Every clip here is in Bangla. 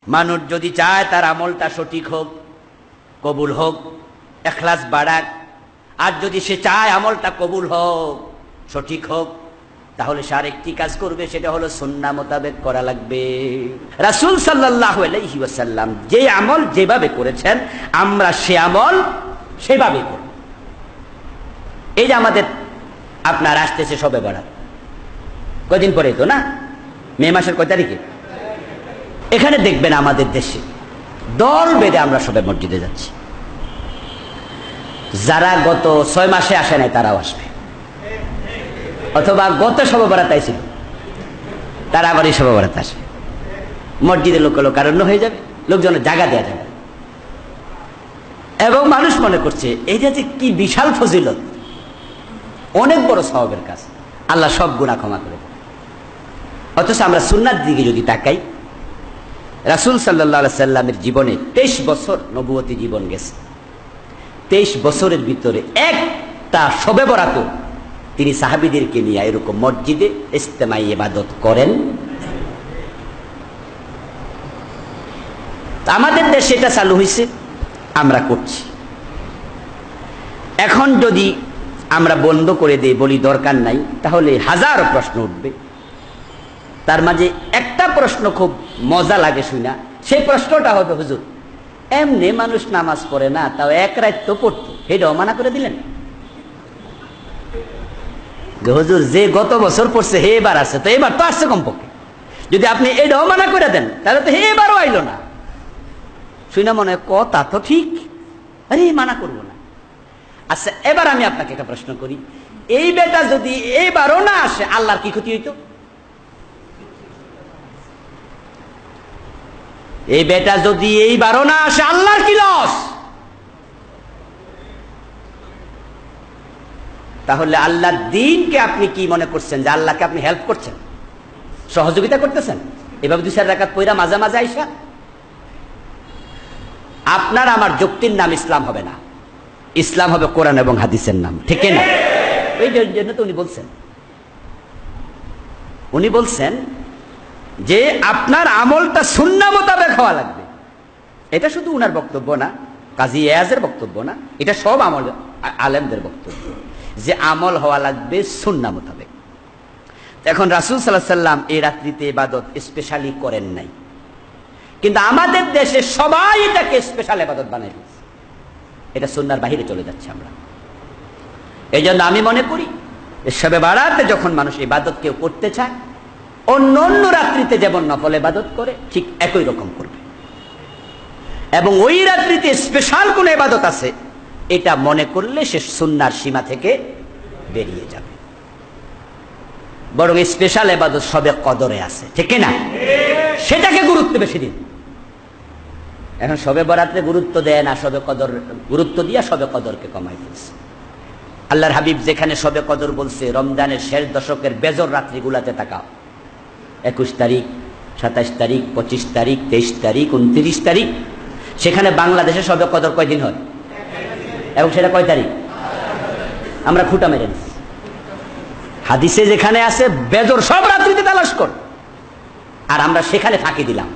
মানুষ যদি চায় তার আমলটা সঠিক হোক, কবুল হোক, ইখলাস বাড়াক, আর যদি সে চায় আমলটা কবুল হোক, সঠিক হোক, তাহলে সে আরেকটি কাজ করবে, সেটা হলো সুন্নাহ মোতাবেক করা লাগবে। রাসূল সাল্লাল্লাহু আলাইহি ওয়াসাল্লাম যে আমল যেভাবে করেছেন আমরা সে আমল সেভাবে করব। এই যে আমাদের আপনার আসতেছে শবে বরাত, কদিন পরে তো না, মে মাসের কয় তারিখে? এখানে দেখবেন আমাদের দেশে দল বেঁধে আমরা সবে মসজিদে যাচ্ছি। যারা গত 6 মাসে আসে নাই তারাও আসবে, অথবা গত শবে বরাত আইছিল তারা আবার এই শবে বরাত আসবে। মসজিদে লোকারণ্য হয়ে যাবে, লোকজনের জায়গা দেওয়া যাবে, এবং মানুষ মনে করছে এইটা যে কি বিশাল ফজিলত, অনেক বড় সওয়াবের কাজ, আল্লাহ সব গুনাহ ক্ষমা করে দেন। অথচ আমরা সুন্নাত দিকে যদি তাকাই, রাসূল সাল্লাল্লাহু আলাইহি সাল্লামের জীবনে 23 বছর নবুয়তি জীবন গেছে। 23 বছরের ভিতরে একটা শবে বরাত তিনি সাহাবীদেরকে নিয়ে এরকম মসজিদে ইজতেমাই ইবাদত করেন। আমাদের দেশে এটা চালু হয়েছে, আমরা করছি। এখন যদি আমরা বন্ধ করে দেই, বলি দরকার নাই, তাহলে হাজারো প্রশ্ন উঠবে। তার মাঝে একটা প্রশ্ন খুব মজা লাগে শুনা, সেই প্রশ্নটা হবে, হুজুর এমনি মানুষ নামাজ পড়ে না, তাও এক রাত তো পড়তো, সেটাও মানা করে দিলেন? হুজুর যে গত বছর পড়ছে হে এবার আসছে, তো এবার তো আসছে কমপক্ষে, যদি আপনি এটাও মানা করে দেন তাহলে তো হে এবারও আইলো না। শুনা মনে হয় কথা তো ঠিক, আরে মানা করবো না। আচ্ছা, এবার আমি আপনাকে একটা প্রশ্ন করি, এই বেটা যদি এইবারও না আসে আল্লাহর কি ক্ষতি হইতো? এই বেটা যদি এইবারও না আসে আল্লাহর কি লস? তাহলে আল্লাহর দ্বীনকে আপনি কি মনে করছেন যে আল্লাহকে আপনি হেল্প করছেন, সহযোগিতা করতেছেন? এভাবে 2-4 রাকাত পয়রা মাঝে মাঝে আইসা আপনার আমার যুক্তির নাম ইসলাম হবে না, ইসলাম হবে কোরআন এবং হাদিসের নাম, ঠিক না? এই জন্য তো উনি বলছেন যে আপনার আমলটা সুন্নাহ মোতাবেক হওয়া লাগবে। এটা শুধু উনার বক্তব্য না, কাজী ইয়াজের বক্তব্য না, এটা সব আমল আলেমদের বক্তব্য যে আমল হওয়া লাগবে সুন্নাহ মোতাবেক। এখন রাসূল সাল্লাল্লাহু আলাইহি সাল্লাম এই রাত্রিতে ইবাদত স্পেশালি করেন নাই, কিন্তু আমাদের দেশে সবাই এটাকে স্পেশাল ইবাদত বানাই দিয়েছে। এটা সুন্নাহর বাহিরে চলে যাচ্ছে আমরা। এই জন্য আমি মনে করি শবে বারাতে যখন মানুষ ইবাদত কেউ করতে চায়, অন্য অন্য রাত্রিতে যেমন নফল ইবাদত করে ঠিক একই রকম করবে, এবং ওই রাত্রিতে স্পেশাল কোন ইবাদত আছে এটা মনে করলে সে সুন্নাহর সীমা থেকে বেরিয়ে যাবে। বরং স্পেশাল ইবাদত শবে কদরে আছে, ঠিক না? সেটাকে গুরুত্ব বেশি দিন। এখন শবে বরাতে গুরুত্ব দেয় না, শবে কদর গুরুত্ব দিয়া শবে কদরকে কমাই ফেলছে। আল্লাহর হাবিব যেখানে শবে কদর বলছে, রমজানের শেষ দশকের বেজর রাত্রিগুলাতে তাকাও, 21 তারিখ, 27 তারিখ, 25 তারিখ, 23 তারিখ, 29 তারিখ, সেখানে বাংলাদেশে শবে কদর কয়দিন হয় এবং সেটা কয় তারিখ? আমরা খুঁটা মেরে নিচ্ছি। হাদিসে যেখানে আছে বেজর সব রাত্রিতে তালাশ কর, আর আমরা সেখানে ফাঁকি দিলাম।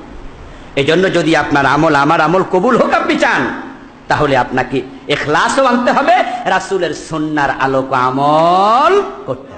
এই জন্য যদি আপনার আমল আমার আমল কবুল হোক আপনি চান, তাহলে আপনাকে ইখলাসও আনতে হবে, রাসূলের সুন্নাহর আলোক আমল করতে হবে।